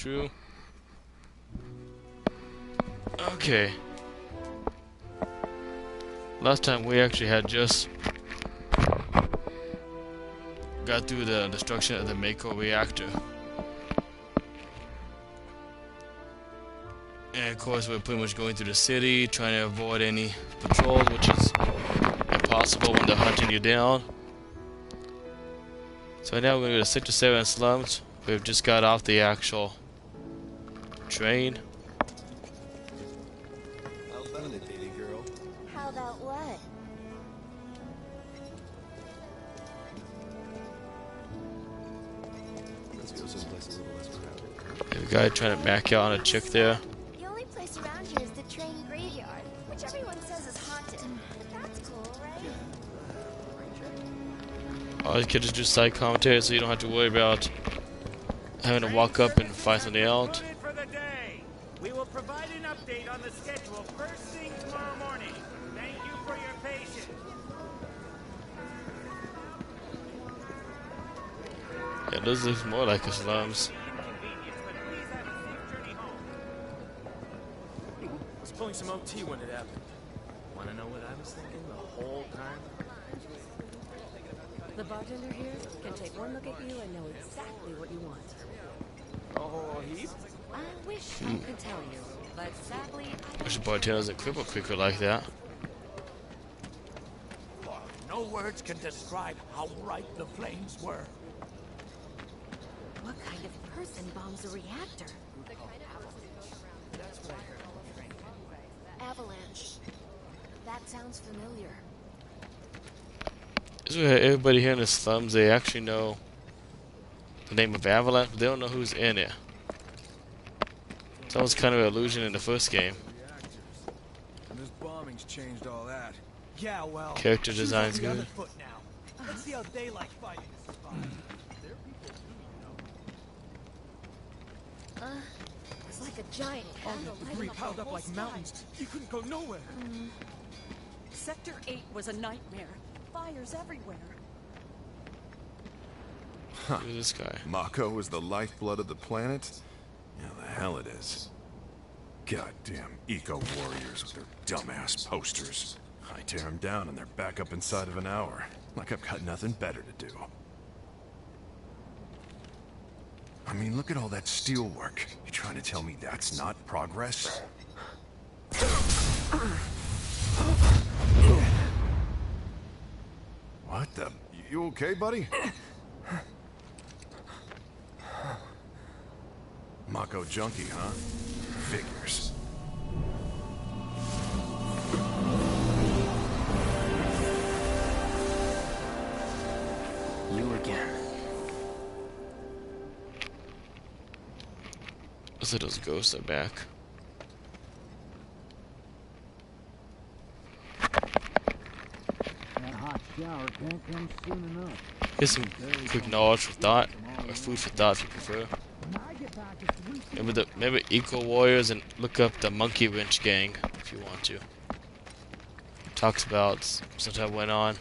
through. Okay. Last time we actually had just got through the destruction of the Mako reactor. And of course we're pretty much going through the city, trying to avoid any patrols, which is impossible when they're hunting you down. So now we're going to go to Sector 7 slums. We've just got off the actual train. How about it, baby girl? How about what? Let's go someplace a little less crowded. There's a guy trying to back out on a chick there. The only place around here is the train graveyard, which everyone says is haunted. But that's cool, right? All these kids just do side commentary, so you don't have to worry about having to walk up and find something out. For the day. We will provide an update on the schedule first thing tomorrow morning. Thank you for your patience. Yeah, this looks more like a slums. I was pulling some OT when it happened. Wanna know what I was thinking the whole time? The bartender here can take one look at you and know exactly what you want. Oh, heap? I wish I could tell you, but sadly, I Wish the don't. bartender doesn't cripple quicker like that. No words can describe how bright the flames were. What kind of person bombs a reactor? Avalanche. That sounds familiar. This is where everybody here in the slums, they actually know the name of Avalanche, but they don't know who's in it. That was kind of an illusion in the first game. And this bombing's changed all that. Yeah, well. Character design's good. Foot now. Let's see how they like fighting. It's like a giant candle lighting Debris up the piled up whole like sky. mountains. You couldn't go nowhere. Sector 8 was a nightmare. Fires everywhere. Who's this guy? Mako is the lifeblood of the planet? Yeah, the hell it is. Goddamn eco-warriors with their dumbass posters. I tear them down and they're back up inside of an hour. Like I've got nothing better to do. I mean, look at all that steel work. You trying to tell me that's not progress? What the? You okay, buddy? Mako junkie, huh? Figures. You again. Looks like those ghosts are back. That hot shower can't come soon enough. Here's some quick knowledge for thought, or food for thought if you prefer. When I get back, it's Remember Eco Warriors, and look up the Monkey Wrench Gang if you want to. It talks about something that went on.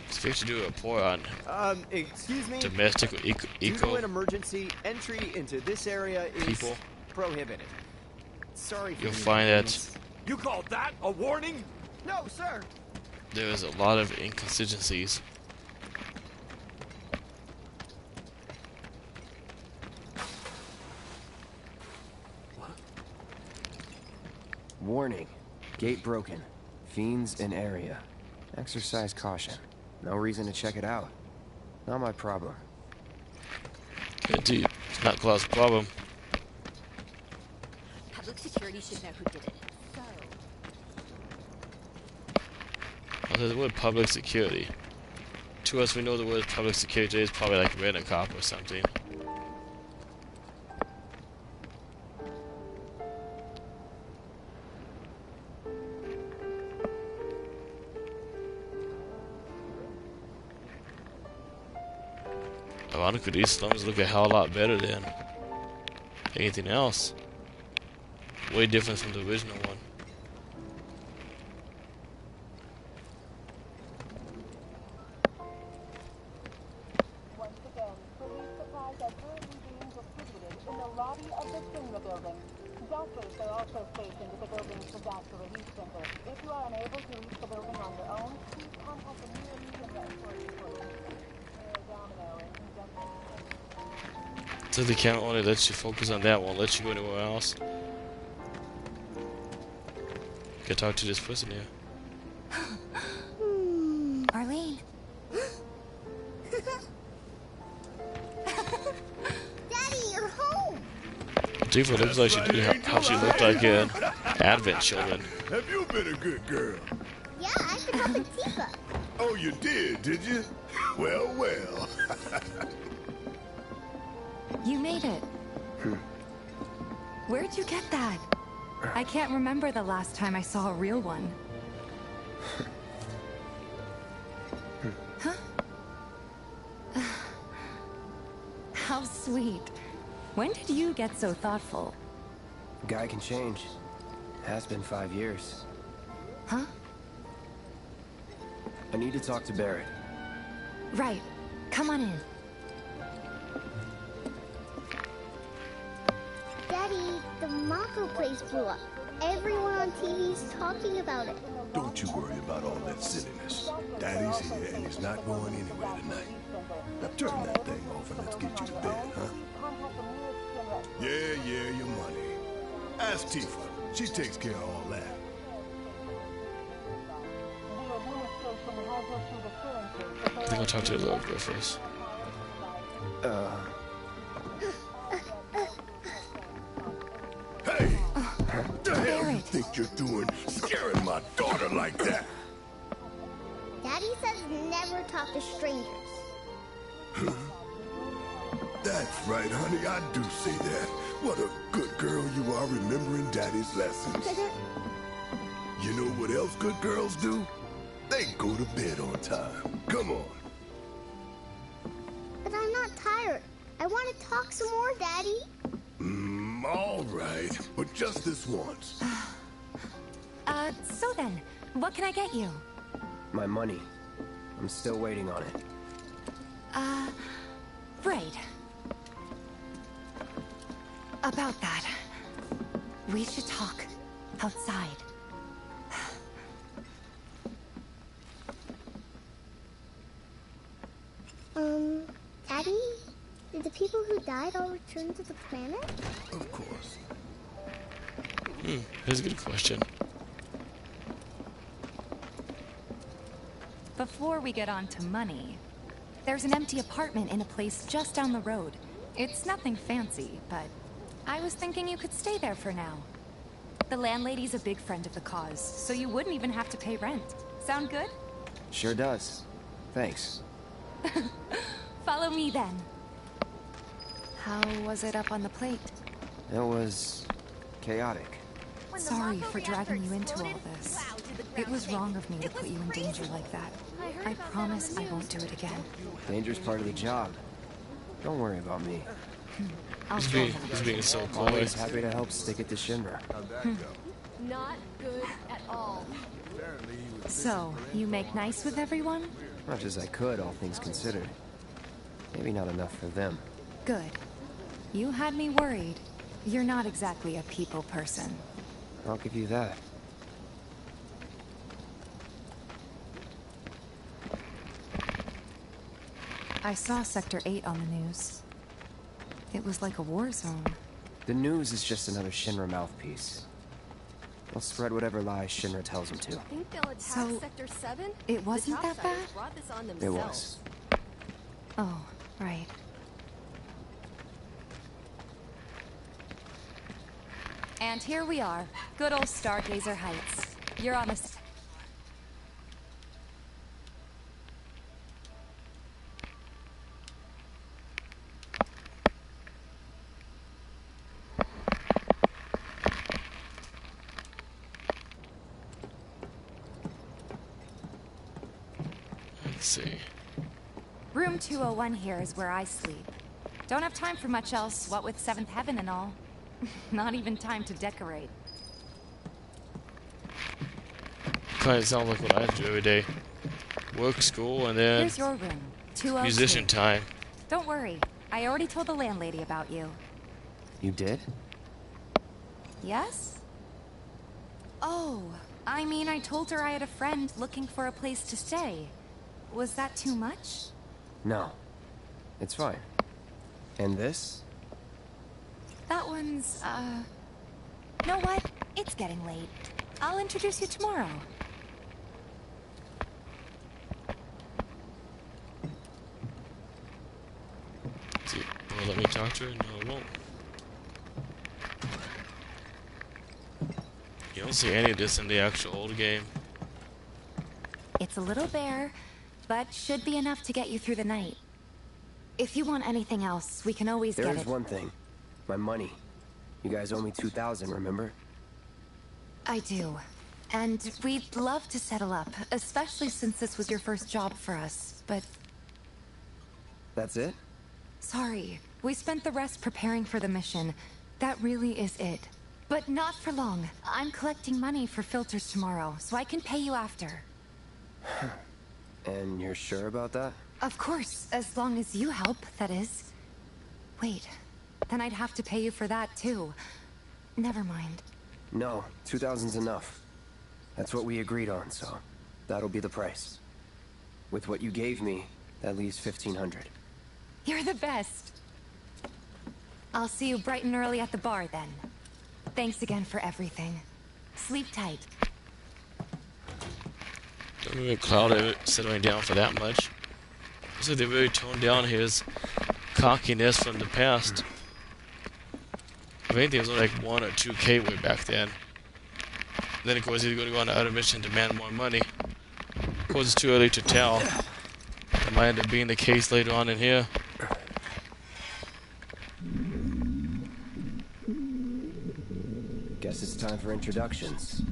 So we have to do a report on Excuse me. domestic or Due to eco an emergency, entry into this area is people. prohibited. Sorry for You'll the find that inconvenience. You call that a warning? No, sir. there is a lot of inconsistencies. Warning. Gate broken. Fiends in area. Exercise caution. No reason to check it out. Not my problem. Indeed, it's not Cloud's problem. Public security should know who did it. So, Well, the word public security. To us, we know the word public security is probably like rent a cop or something. Ironically, these slums look a hell of a lot better than anything else. Way different from the original one. Once again, police supplies So the camera only lets you focus on that one, let you go anywhere else. Can talk to this person here. Arlene. Daddy, you're home. Tifa looks like she did how she looked like in Advent Children. Have you been a good girl? Yeah, I've been helping Tifa. Oh, you did you? Well, well. You made it. Where'd you get that? I can't remember the last time I saw a real one. Huh? How sweet. When did you get so thoughtful? Guy can change. Has been 5 years. Huh? I need to talk to Barrett. Right. Come on in. Daddy, the Mako place blew up. Everyone on TV's talking about it. Don't you worry about all that silliness. Daddy's here and he's not going anywhere tonight. Now turn that thing off and let's get you to bed, huh? Yeah, your money. Ask Tifa. She takes care of all that. I think I'll talk to the little girl first. Hey! What the hell you think you're doing scaring my daughter like that? Daddy says never talk to strangers. That's right, honey. I do say that. What a good girl you are remembering Daddy's lessons. You know what else good girls do? They go to bed on time. Come on. But I'm not tired. I want to talk some more, Daddy. All right. But just this once. So then, what can I get you? My money. I'm still waiting on it. Right. About that, we should talk outside. Daddy? Did the people who died all return to the planet? Of course. That's a good question. Before we get on to money, there's an empty apartment in a place just down the road. It's nothing fancy, but I was thinking you could stay there for now. The landlady's a big friend of the cause, so you wouldn't even have to pay rent. Sound good? Sure does. Thanks. Follow me then. How was it up on the plate? It was chaotic. Sorry for dragging you into all this. It was wrong of me to put you in danger like that. I promise I won't do it again. Danger's part of the job. Don't worry about me. I'll He's being so Always close. happy to help stick it to Shinra. Not good at all. So, you make nice with everyone? Much as I could, all things considered. Maybe not enough for them. Good. You had me worried. You're not exactly a people person. I'll give you that. I saw Sector 8 on the news. It was like a war zone. The news is just another Shinra mouthpiece. They'll spread whatever lies Shinra tells them to. Think they'll attack So, Sector 7? it wasn't that bad? Brought this on It themselves. was. Oh, right. And here we are. Good old Stargazer Heights. You're on the... Let's see. Room 201 here is where I sleep. Don't have time for much else, what with Seventh Heaven and all. Not even time to decorate. Kind of sounds like what I do every day. Work, school, and then Here's your room, 202. musician time. Don't worry, I already told the landlady about you. You did? Yes? Oh, I mean, I told her I had a friend looking for a place to stay. Was that too much? No. It's fine. And this? That one's, know what? It's getting late. I'll introduce you tomorrow. See, will it let me talk to her? No, it won't. You don't see any of this in the actual old game. It's a little bare, but should be enough to get you through the night. If you want anything else, we can always get it. There's one thing. My money. You guys owe me 2,000, remember? I do. And we'd love to settle up, especially since this was your first job for us, but... That's it? Sorry. We spent the rest preparing for the mission. That really is it. But not for long. I'm collecting money for filters tomorrow, so I can pay you after. And you're sure about that? Of course, as long as you help, that is. Wait, then I'd have to pay you for that too. Never mind. No, 2,000's enough. That's what we agreed on, so that'll be the price. With what you gave me, that leaves 1,500. You're the best. I'll see you bright and early at the bar then. Thanks again for everything. Sleep tight. Don't even Cloud settling down for that much. Looks like they really toned down his cockiness from the past. If anything, it was like 1 or 2K way back then. And then of course he's going to go on another mission to demand more money. Of course it's too early to tell. That might end up being the case later on in here. Guess it's time for introductions.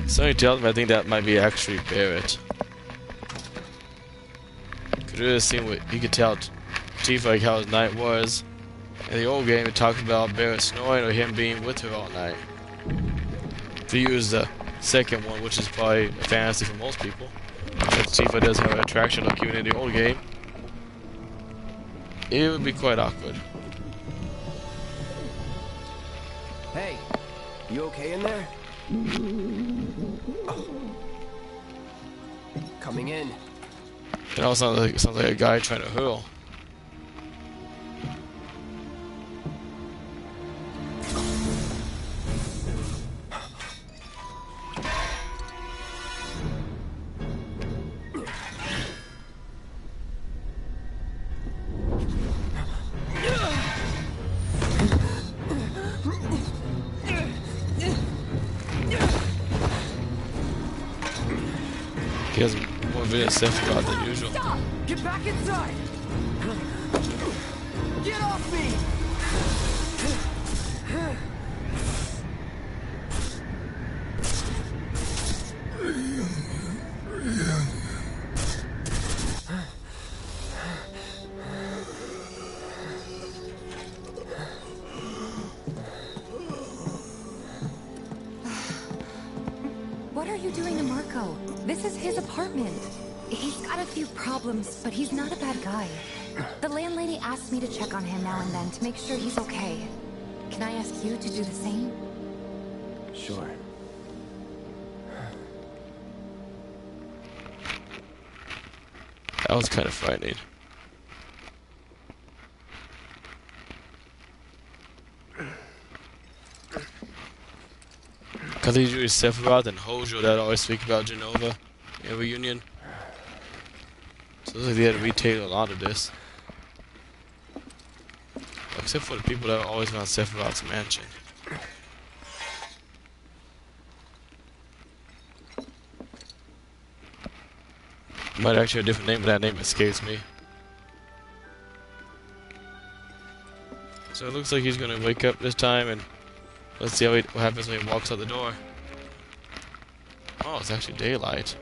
Somebody tells me I think that might be actually Barrett. Could really see what you could tell Chief like how his night was. In the old game it talked about Barrett snoring or him being with her all night. If you use the second one, which is probably a fantasy for most people, since Tifa does have an attraction like even in the old game, it would be quite awkward. Hey, you okay in there? Oh. Coming in. It also sounds like a guy trying to hurl. He has more video stuff about than usual. Stop! Get back inside! Get off me! What are you doing to Marco? This is his apartment. He's got a few problems, but he's not a bad guy. The landlady asked me to check on him now and then to make sure he's okay. Can I ask you to do the same? Sure. That was kind of frightening. Because he's usually Sephiroth and Hojo that always speak about Genova in Reunion. So it looks like they had to retake a lot of this. Except for the people that are always around Sephiroth's mansion. Might actually have a different name, but that name escapes me. So it looks like he's gonna wake up this time, and let's see what happens when he walks out the door. Oh, it's actually daylight.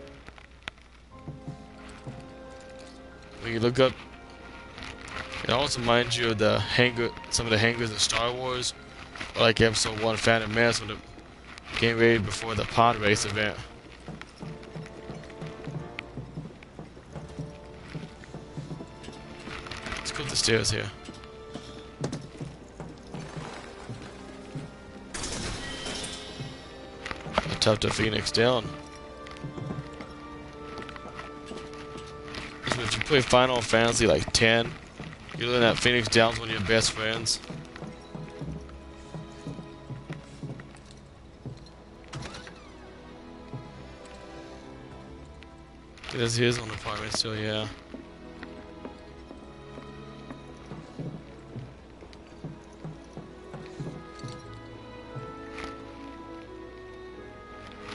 When you look up, it also reminds you of the hangar, some of the hangars of Star Wars, or like Episode 1 Phantom Menace, when the game raid before the pod race event. go up the stairs here. I tapped the Phoenix down. So if you play Final Fantasy like 10, you learn that Phoenix Down's one of your best friends. There's his own apartment still, yeah.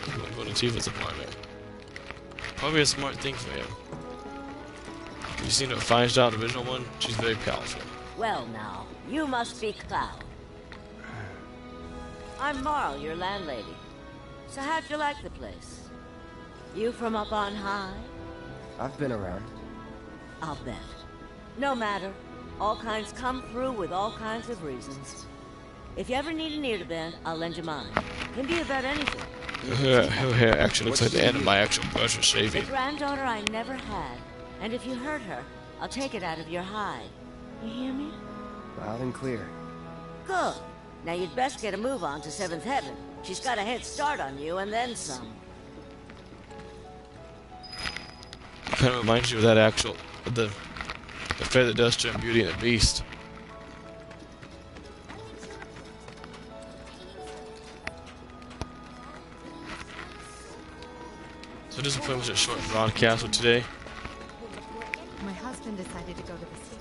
I'm gonna go to Tifa's apartment. Probably a smart thing for him. You seen her finest out the original one? She's very powerful. Well now, you must be Cloud. I'm Marl, your landlady. So how'd you like the place? You from up on high? I've been around. I'll bet. No matter. All kinds come through with all kinds of reasons. If you ever need an ear to bend, I'll lend you mine. Can be about anything. Her hair actually looks like the end of my actual brush or shaving. The granddaughter I never had. And if you hurt her, I'll take it out of your hide. You hear me? Loud and clear. Good. Now you'd best get a move on to 7th Heaven. She's got a head start on you and then some. Kind of reminds you of that actual the Feather Duster and Beauty and the Beast. So this is pretty much a short broadcast for today. My husband decided to go to the sea.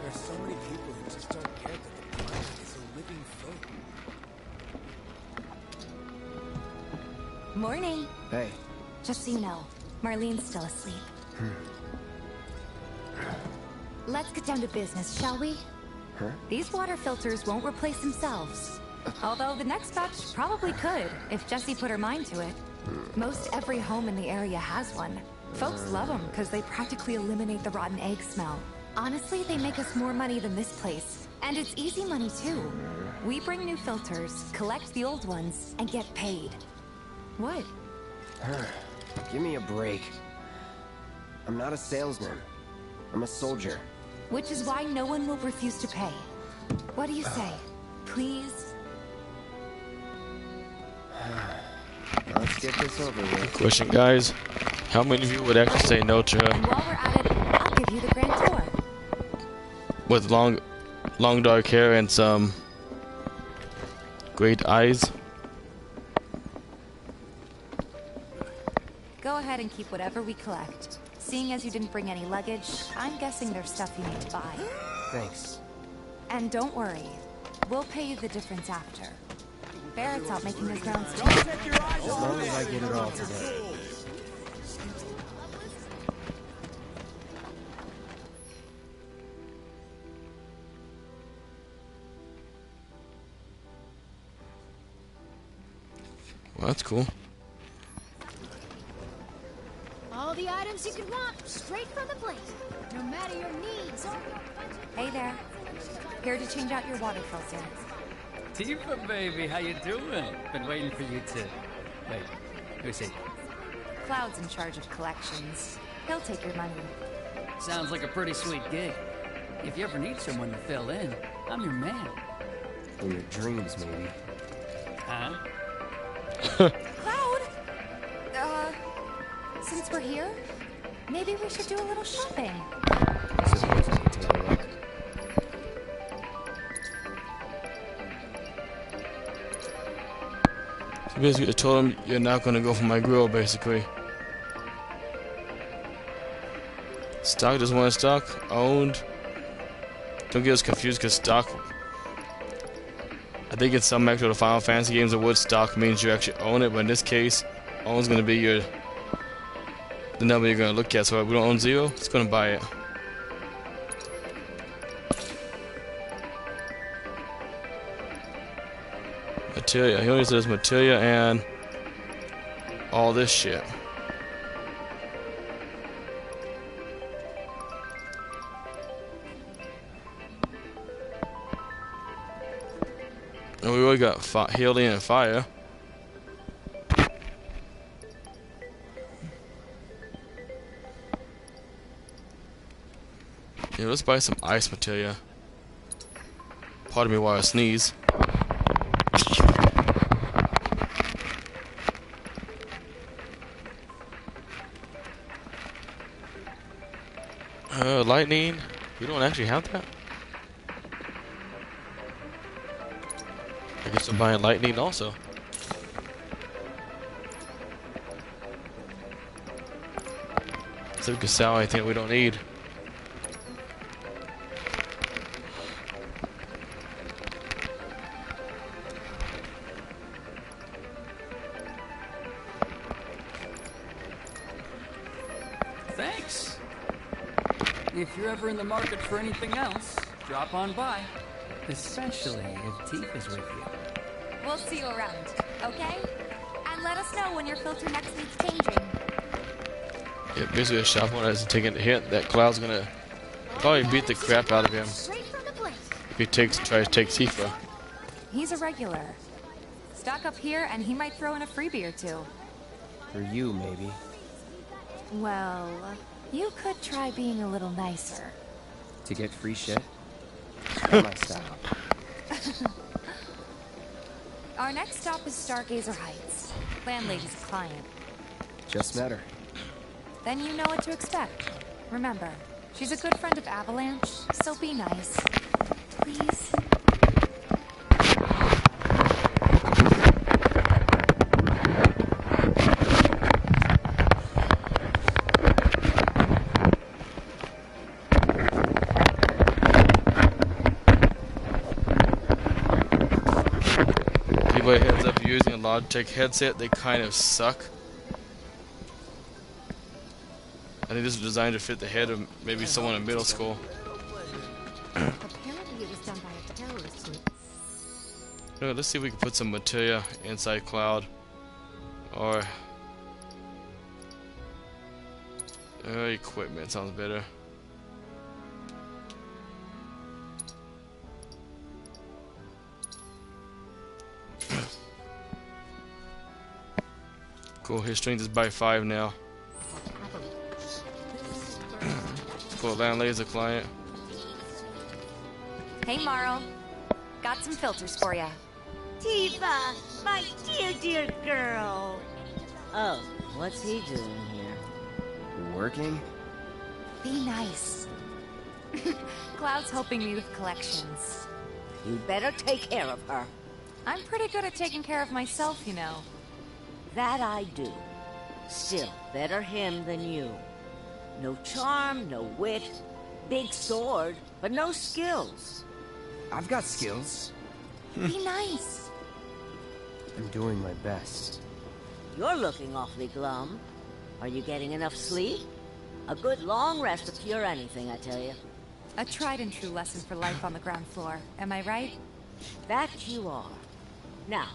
There's so many people who just don't get that the planet is a living thing. Morning. Hey. Just so you know, Marlene's still asleep. Let's get down to business, shall we? Huh? These water filters won't replace themselves. Although the next batch probably could, if Jessie put her mind to it. Most every home in the area has one. Folks love them because they practically eliminate the rotten egg smell. Honestly, they make us more money than this place. And it's easy money too. We bring new filters, collect the old ones, and get paid. What? Give me a break. I'm not a salesman. I'm a soldier. Which is why no one will refuse to pay. What do you say? Please? Let's get this over with. Question, guys. How many of you would actually say no to And her? while we're at it, I'll give you the grand tour. With long dark hair and some great eyes? Go ahead and keep whatever we collect. Seeing as you didn't bring any luggage, I'm guessing there's stuff you need to buy. Thanks. And don't worry, we'll pay you the difference after. Barrett's out making his rounds too. As long as I get it all today. Well, that's cool. All the items you could want, straight from the plate. No matter your needs or your budget. Hey there. Here to change out your water filter. Tifa, baby, how you doing? Been waiting for you to... Wait, who's he? Cloud's in charge of collections. He'll take your money. Sounds like a pretty sweet gig. If you ever need someone to fill in, I'm your man. In your dreams, maybe. Huh? Cloud! Since we're here, maybe we should do a little shopping. Suppose I could take a look. So basically, I told him you're not gonna go for my grill, basically. Stock doesn't want to stock. Owned. Don't get us confused, because stock... I think in some actual Final Fantasy games, the word stock means you actually own it, but in this case, own's gonna be your... the number you're gonna look at. So if we don't own 0, it's gonna buy it. Materia. He only says materia and all this shit. And we already got healing and fire. Yeah, let's buy some ice materia. Pardon me while I sneeze. Lightning? You don't actually have that? I guess I'm buying lightning also. So we can sell anything we don't need. Thanks. If you're ever in the market for anything else, drop on by. Especially if Tifa's with you. We'll see you around, okay? And let us know when your filter next needs changing. Yeah, basically a shop owner hasn't taken a hint that Cloud's gonna probably beat the crap out of him if he tries to take Tifa. He's a regular. Stock up here and he might throw in a freebie or two. For you, maybe. Well, you could try being a little nicer. To get free shit? Not my style. Our next stop is Stargazer Heights. Landlady's client. Just met her. Then you know what to expect. Remember, she's a good friend of Avalanche, so be nice. Please? Anybody heads up using a Logitech headset, they kind of suck. I think this is designed to fit the head of maybe someone in middle school. Apparently it was done by a terrorist group. Let's see if we can put some materia inside Cloud. Or equipment sounds better. Cool, his strength is by 5 now. Cool, landlady's a client. Hey, Marl. Got some filters for ya. Tifa, my dear girl. Oh, what's he doing here? Working? Be nice. Cloud's helping me with collections. You better take care of her. I'm pretty good at taking care of myself, you know. That I do. Still, better him than you. No charm, no wit. Big sword, but no skills. I've got skills. Be nice. I'm doing my best. You're looking awfully glum. Are you getting enough sleep? A good long rest will cure anything, I tell you. A tried and true lesson for life on the ground floor. Am I right? That you are. Now,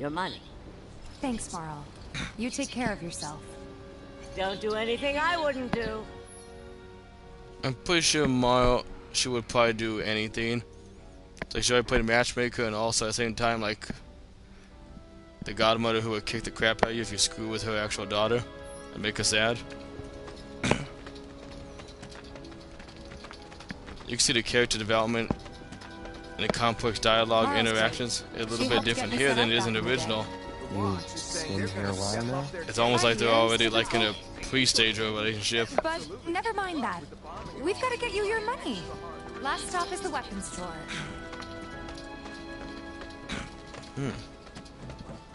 your money. Thanks, Marl. You take care of yourself. Don't do anything I wouldn't do. I'm pretty sure Mario, she would probably do anything. It's like she already played a matchmaker and also at the same time like the godmother who would kick the crap out of you if you screw with her actual daughter and make her sad. You can see the character development and the complex dialogue interactions a little bit different here than it is in the original. You been here a while now? It's almost like they're already like in a pre-stage of a relationship. But never mind that. We've got to get you your money. Last stop is the weapons store.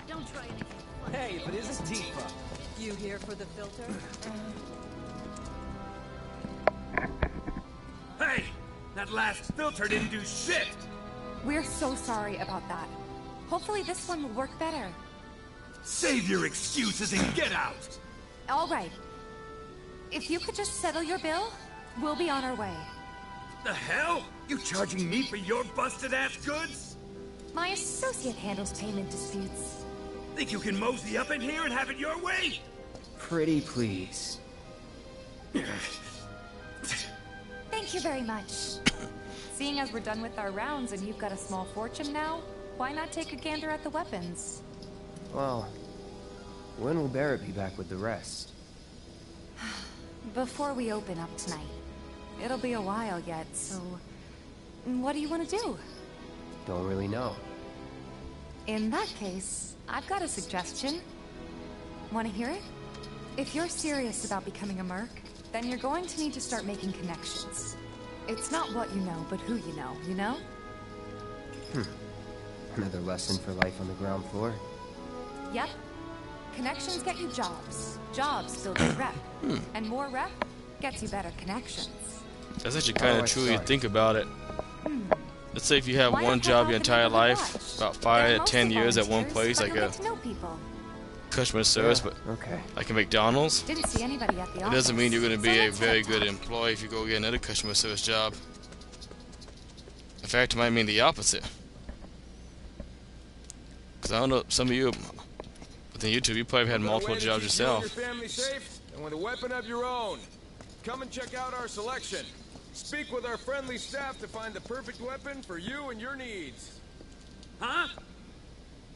Don't try anything. Hey, if it isn't Tifa. You here for the filter? Hey! That last filter didn't do shit! We're so sorry about that. Hopefully this one will work better. Save your excuses and get out! All right. If you could just settle your bill, we'll be on our way. The hell? You charging me for your busted-ass goods? My associate handles payment disputes. Think you can mosey up in here and have it your way? Pretty please. Thank you very much. Seeing as we're done with our rounds and you've got a small fortune now, why not take a gander at the weapons? Well, when will Barrett be back with the rest? Before we open up tonight. It'll be a while yet, so... What do you want to do? Don't really know. In that case, I've got a suggestion. Want to hear it? If you're serious about becoming a merc, then you're going to need to start making connections. It's not what you know, but who you know, you know? Another lesson for life on the ground floor. Yep. Connections get you jobs. Jobs build your rep. And more rep gets you better connections. That's actually kind of true when you think about it. Let's say if you have one job your entire life, about 5 to 10 years at one place, like a customer service, but like a McDonald's, Didn't see anybody at the it office. doesn't mean you're going to be a very good employee if you go get another customer service job. In fact, it might mean the opposite. Because I don't know, some of you, within YouTube, you probably had multiple jobs yourself. Keep you and your family safe, and with a weapon of your own. Come and check out our selection. Speak with our friendly staff to find the perfect weapon for you and your needs. Huh?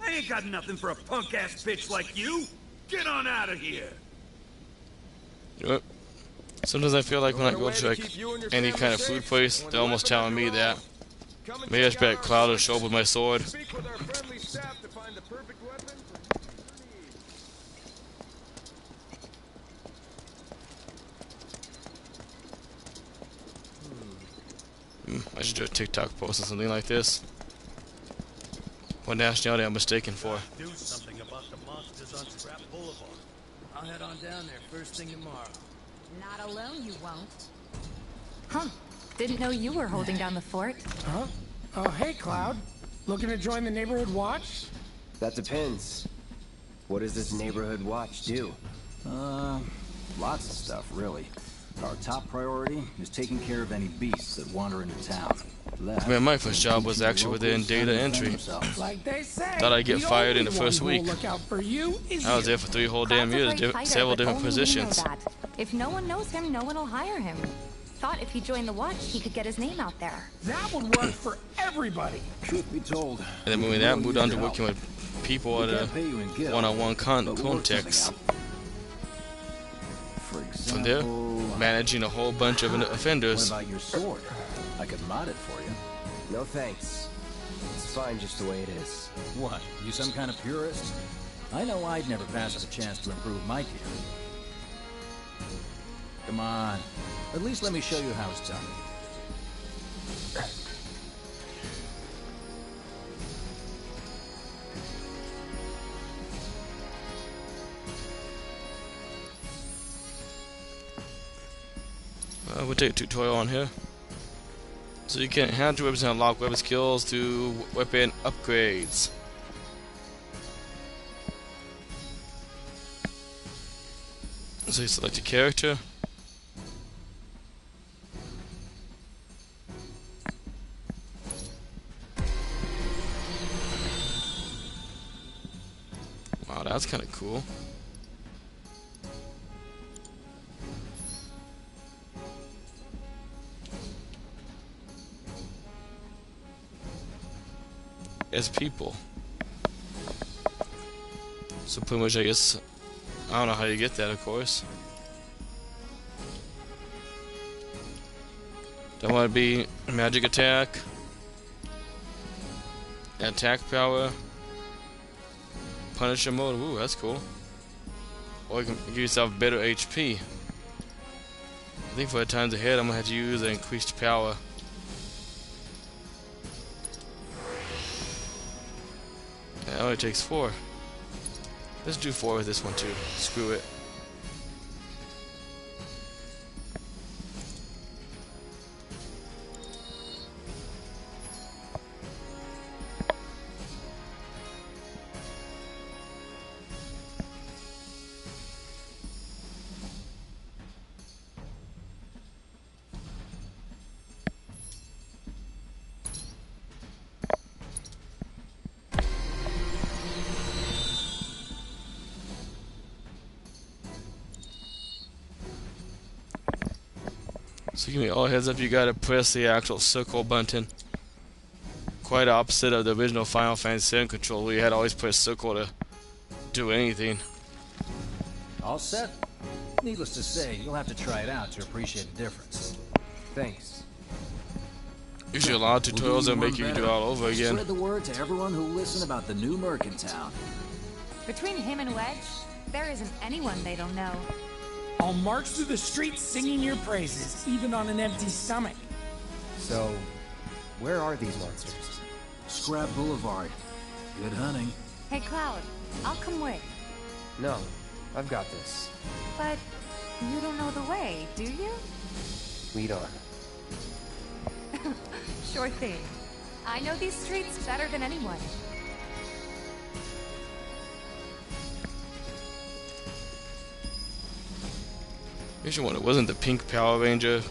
I ain't got nothing for a punk-ass bitch like you. Get on out of here. You know what? Sometimes I feel like when I go to like any kind of food place, they're almost telling me that. Maybe I should bet Cloud will show up with my sword. Speak with our friendly staff to find the perfect weapon for I should do a TikTok post or something like this. What nationality I'm mistaken for? Do something about the monsters on Scrap Boulevard. I'll head on down there first thing tomorrow. Not alone, you won't. Huh. Didn't know you were holding down the fort. Huh? Oh, hey, Cloud. Looking to join the neighborhood watch? That depends. What does this neighborhood watch do? Lots of stuff, really. Our top priority is taking care of any beasts that wander into town. Man, my first job was actually within data entry. Like they say, Thought I'd get fired in the first only week. one who will look out for you is I was there for 3 whole damn years, several different positions. If no one knows him, no one will hire him. Thought if he joined the watch, he could get his name out there. That would work for everybody. Truth be told. And then moving that, moved on to working with people at a one-on-one context. From there, managing a whole bunch of offenders. What about your sword? I could mod it for you. No thanks. It's fine just the way it is. What? You some kind of purist? I know I'd never pass up a chance to improve my gear. Come on. At least let me show you how it's done. We'll take a tutorial on here. So you can hand your weapons and unlock weapon skills to weapon upgrades. So you select a character. Wow, that's kind of cool. As people. So pretty much I guess I don't know how you get that, of course. Don't want to be magic attack, attack power, Punisher mode. Ooh, that's cool. Or you can give yourself better HP. I think for the times ahead I'm gonna have to use an increased power. It only takes 4. Let's do 4 with this one too. Screw it. So give me all heads up, you gotta press the actual circle button quite opposite of the original Final Fantasy VII controller. You had to always press circle to do anything. All set? Needless to say, you'll have to try it out to appreciate the difference. Thanks. Usually a lot of tutorials that make you do it all over again. Spread the word to everyone who listen about the new merc in town. Between him and Wedge, there isn't anyone they don't know. I'll march through the streets singing your praises, even on an empty stomach. So, where are these monsters? Scrap Boulevard. Good hunting. Hey, Cloud, I'll come with. No, I've got this. But you don't know the way, do you? Lead on. Sure thing. I know these streets better than anyone. Here's one. It wasn't the pink Power Ranger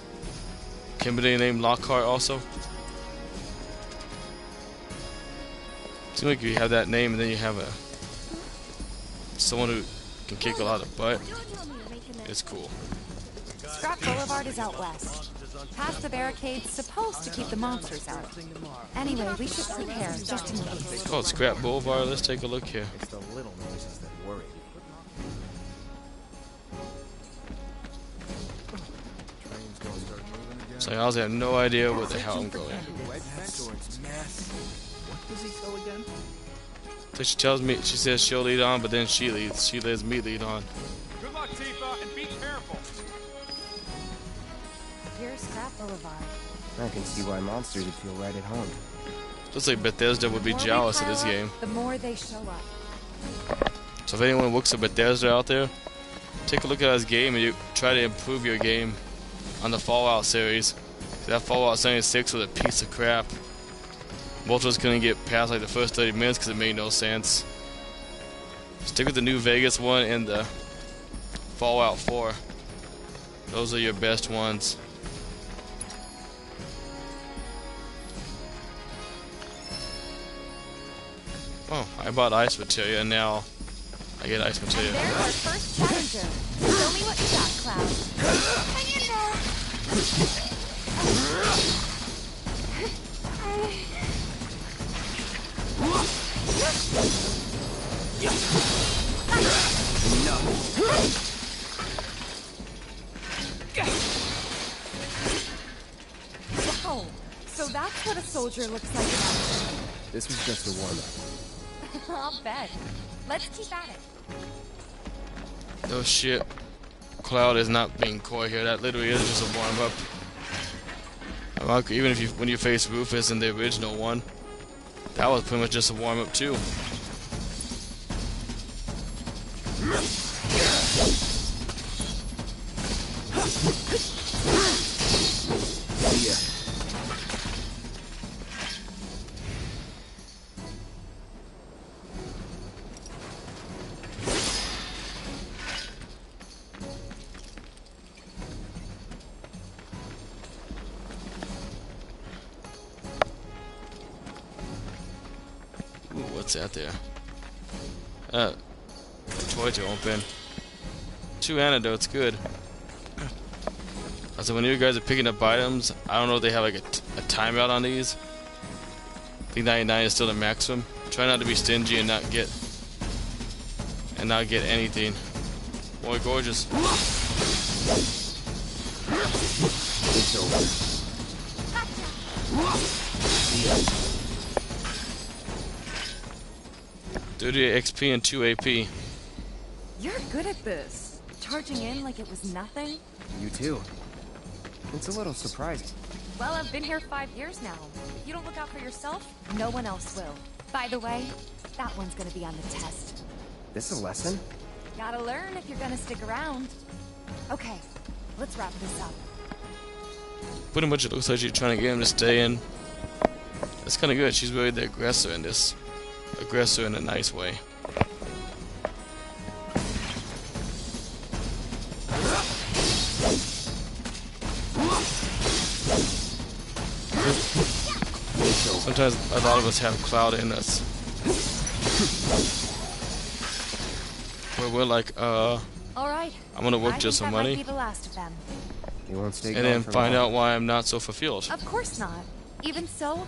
Kimberly named Lockhart also? Seems like you have that name and then you have someone who can kick a lot of butt. It's cool. Scrap Boulevard is out west. Past the barricades, supposed to keep the monsters out. Anyway, we should prepare just in case. It's called Scrap Boulevard. Let's take a look here. It's the little noises that worry me. So I honestly have no idea where the hell I'm going. What does he sell again? So she tells me, she says she'll lead on, but then she leads. She lets me lead on. Good luck, Tifa, and be careful. Here's Scrap Boulevard. I can see why monsters would feel right at home. Looks like Bethesda would be jealous of this game. The more they show up. So if anyone works at Bethesda out there, take a look at this game and you try to improve your game on the Fallout series. That Fallout 76 was a piece of crap. Most of us couldn't get past like the first 30 minutes because it made no sense. Stick with the New Vegas one and the Fallout 4. Those are your best ones. Oh, I bought ice materia and now I get ice materia. And there's our first challenger. Show me what you got, Cloud. Hang in there. Wow, so that's what a soldier looks like in action. This was just a warm-up. I'll bet. Let's keep at it. Oh shit. Cloud is not being coy here. That literally is just a warm-up. Even if when you face Rufus in the original one, that was pretty much just a warm-up too. Yeah. What's that there? Toy to open. 2 antidotes, good. So when you guys are picking up items, I don't know if they have like a timeout on these. I think 99 is still the maximum. Try not to be stingy and not get anything. Boy, gorgeous. It's over. 30 XP and 2 AP. You're good at this. Charging in like it was nothing. You too. It's a little surprising. Well, I've been here 5 years now. If you don't look out for yourself, no one else will. By the way, that one's gonna be on the test. This a lesson? Gotta learn if you're gonna stick around. Okay, let's wrap this up. Pretty much it looks like she's trying to get him to stay in. That's kind of good. She's really the aggressor in this. Aggressor in a nice way. Sometimes a lot of us have Cloud in us. Where we're like, all right. I'm gonna work just for money. Might be the last of them. You won't stay and then find out why I'm not so fulfilled. Of course not. Even so,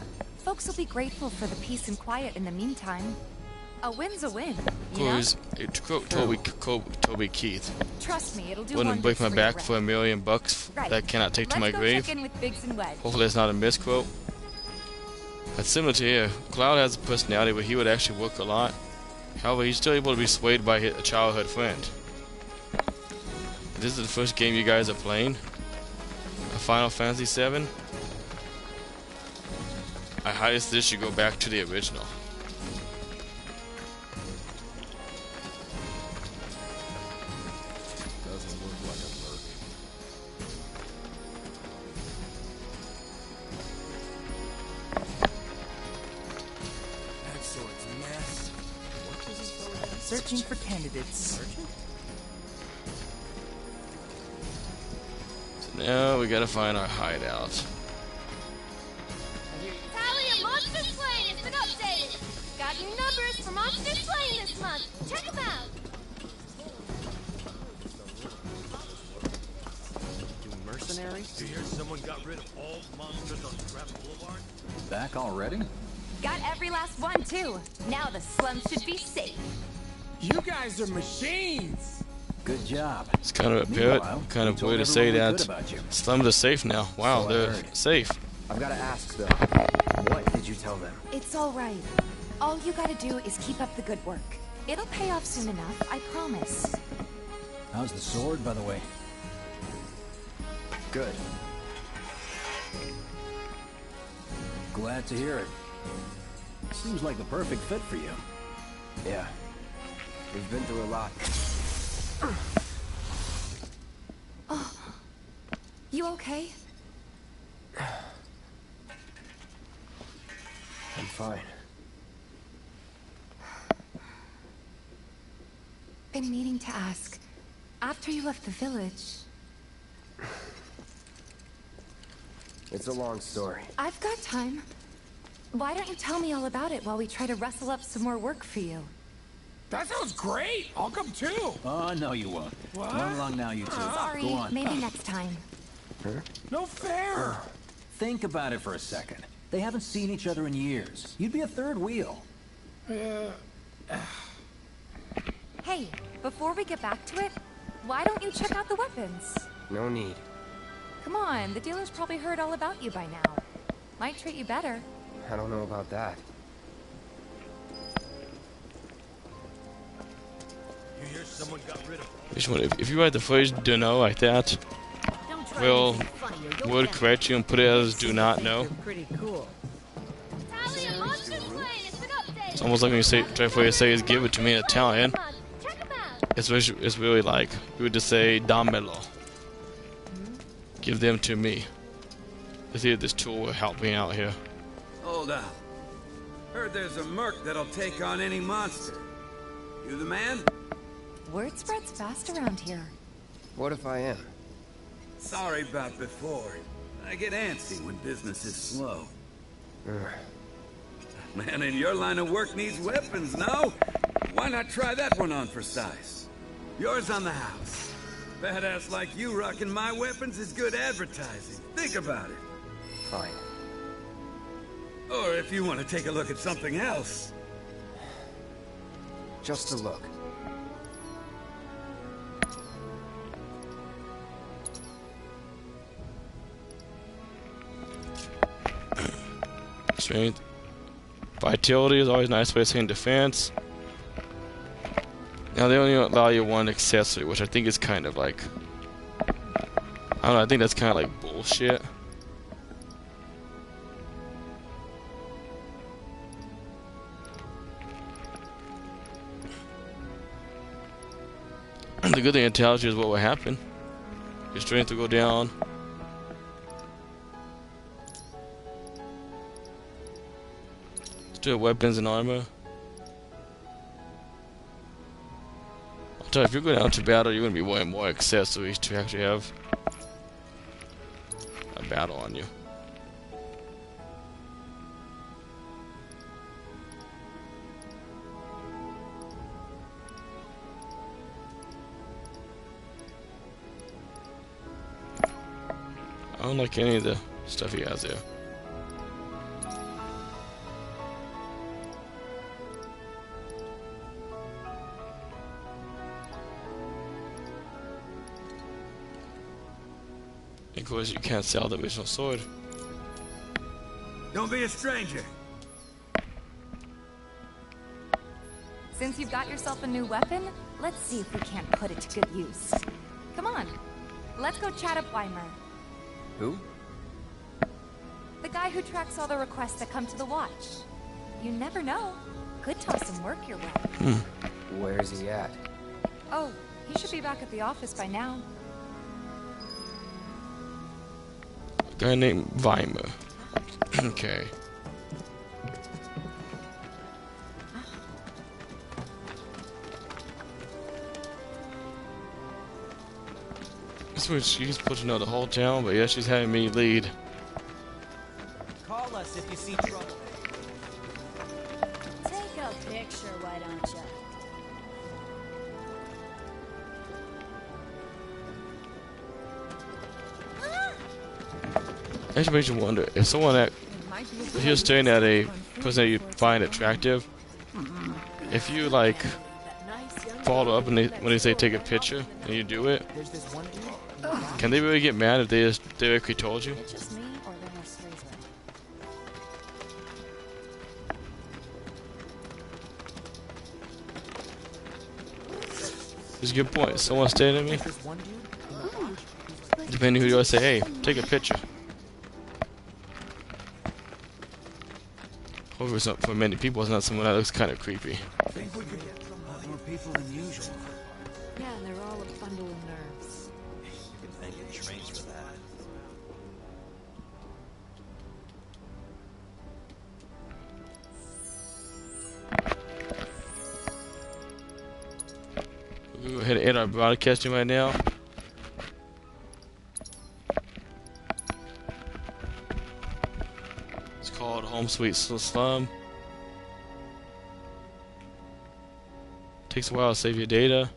folks will be grateful for the peace and quiet in the meantime. A win's a win, you know? Who's to quote Toby Keith? Trust me, it'll do Wouldn't break my wonders for your back for $1 million bucks. Right. That cannot take to Let's my go grave. check in with Biggs and Wedge. Hopefully that's not a misquote. That's similar to here. Cloud has a personality where he would actually work a lot. However, he's still able to be swayed by a childhood friend. This is the first game you guys are playing. A Final Fantasy VII. I highly suggest you go back to the original. Doesn't look like a merc. That sort's mess. What does this fellow have? Searching for candidates. Searching? So now we gotta find our hideout. Tally of Monster Slain has been updated. Got new numbers for Monster Slain this month. Check them out. Do mercenaries? You hear someone got rid of all monsters on Scrap Boulevard? Back already? Got every last one, too. Now the slums should be safe. You guys are machines. Good job. It's kind of a pivot, kind of way to say that slums are safe now. Wow, So I they're heard. safe. I've got to ask, though. What did you tell them? It's all right. All you gotta do is keep up the good work. It'll pay off soon enough, I promise. How's the sword, by the way? Good. Glad to hear it. Seems like the perfect fit for you. Yeah. We've been through a lot. Oh. You okay? I'm fine. Been meaning to ask. After you left the village... It's a long story. I've got time. Why don't you tell me all about it while we try to rustle up some more work for you? That sounds great. I'll come too. Oh, no you won't. What? Run along now, you two. Sorry, Go on. maybe next time. No fair. Think about it for a second. They haven't seen each other in years. You'd be a third wheel. Hey, before we get back to it, why don't you check out the weapons? No need. Come on, the dealer's probably heard all about you by now. Might treat you better. I don't know about that. You hear someone got rid of If you write the phrase "do know" like that, we'll word correct you and put it as "do not know." Pretty cool. Tally of Monster Slain has been updated. It's almost like when you say, try for you to say is "give it to me" in Italian. Check them out. It's really like you would just say "dammelo." Give them to me. Let's see if this tool will help me out here. Hold up. Heard there's a merc that'll take on any monster. You the man? Word spreads fast around here. What if I am? Sorry about before. I get antsy when business is slow. Man in your line of work needs weapons, no? Why not try that one on for size? Yours on the house. Badass like you rocking my weapons is good advertising. Think about it. Fine. Or if you want to take a look at something else. Just a look. Strength. Vitality is always a nice way of saying defense. Now they only allow you one accessory, which I think is kind of like... I don't know, I think that's kind of like bullshit. The good thing it tells you is what will happen. Your strength will go down. Still weapons and armor. I'll tell you, if you're going out to battle, you're going to be wearing more accessories to actually have a battle on you. I don't like any of the stuff he has there. Of course, you can't sell the original sword. Don't be a stranger. Since you've got yourself a new weapon, let's see if we can't put it to good use. Come on, let's go chat up Weimer. Who? The guy who tracks all the requests that come to the watch. You never know. Could toss some work your way. Where's he at? Oh, he should be back at the office by now. Guy named Weimer. Okay. This was she's pushing out the whole town, but yeah, she's having me lead. Call us if you see trouble. Take a picture, why don't you? Actually makes you wonder if someone that if you're staring at a person that you find attractive, if you like follow up and when they say take a picture and you do it, can they really get mad if they just directly told you? It's just me or there are strays It's a good point. Someone staring at me. Depending who you are, say, hey, take a picture. Hopefully, it's not for many people. It's not someone that looks kind of creepy. I think we could get a lot more people than usual. Yeah, and they're all a bundle of nerves. You can thank your trains for that. We'll go ahead and end our broadcasting right now. It's called Home Sweet Slum. Takes a while to save your data.